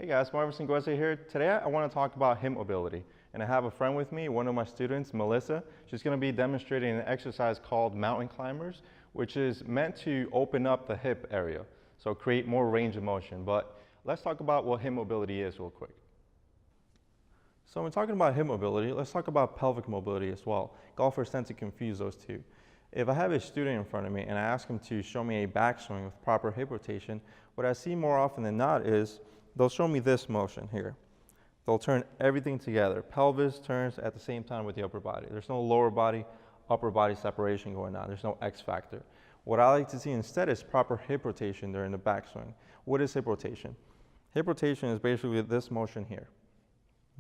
Hey guys, Marvin Singuese here. Today I want to talk about hip mobility. And I have a friend with me, one of my students, Melissa. She's going to be demonstrating an exercise called mountain climbers, which is meant to open up the hip area, so create more range of motion. But let's talk about what hip mobility is real quick. So when we're talking about hip mobility, let's talk about pelvic mobility as well. Golfers tend to confuse those two. If I have a student in front of me and I ask him to show me a backswing with proper hip rotation, what I see more often than not is they'll show me this motion here. They'll turn everything together. Pelvis turns at the same time with the upper body. There's no lower body, upper body separation going on. There's no X factor. What I like to see instead is proper hip rotation during the backswing. What is hip rotation? Hip rotation is basically this motion here.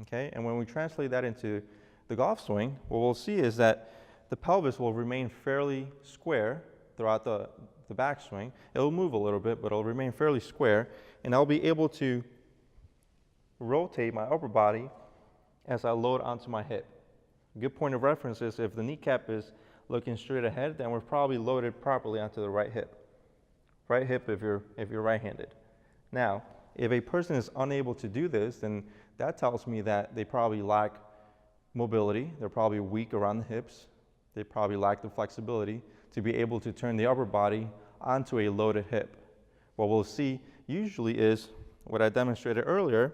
Okay, and when we translate that into the golf swing, what we'll see is that the pelvis will remain fairly square throughout the backswing. It'll move a little bit, but it'll remain fairly square, and I'll be able to rotate my upper body as I load onto my hip. A good point of reference is if the kneecap is looking straight ahead, then we're probably loaded properly onto the right hip. Right hip if you're right-handed. Now, if a person is unable to do this, then that tells me that they probably lack mobility. They're probably weak around the hips. They probably lack the flexibility to be able to turn the upper body onto a loaded hip. What we'll see usually is what I demonstrated earlier,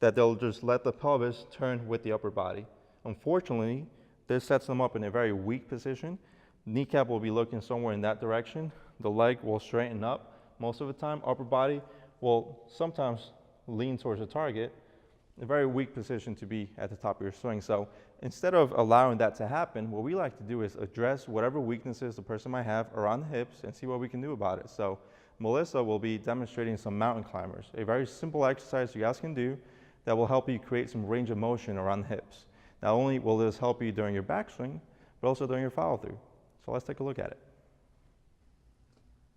that they'll just let the pelvis turn with the upper body. Unfortunately, this sets them up in a very weak position. Kneecap will be looking somewhere in that direction. The leg will straighten up most of the time. Upper body will sometimes lean towards the target. A very weak position to be at the top of your swing. So instead of allowing that to happen, what we like to do is address whatever weaknesses the person might have around the hips and see what we can do about it. So Melissa will be demonstrating some mountain climbers, a very simple exercise you guys can do that will help you create some range of motion around the hips. Not only will this help you during your backswing, but also during your follow through. So let's take a look at it.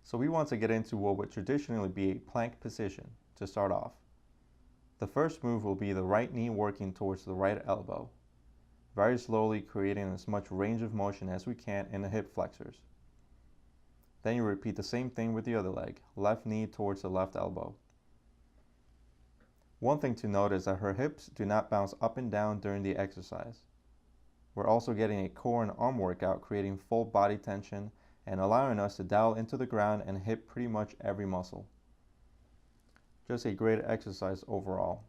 So we want to get into what would traditionally be a plank position to start off. The first move will be the right knee working towards the right elbow, very slowly creating as much range of motion as we can in the hip flexors. Then you repeat the same thing with the other leg, left knee towards the left elbow. One thing to note is that her hips do not bounce up and down during the exercise. We're also getting a core and arm workout, creating full body tension and allowing us to dial into the ground and hit pretty much every muscle. Just a great exercise overall.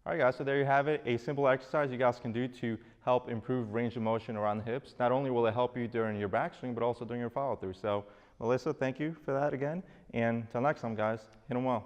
All right guys, so there you have it, a simple exercise you guys can do to help improve range of motion around the hips. Not only will it help you during your backswing, but also during your follow through. So Melissa, thank you for that again. And until next time guys, hit them well.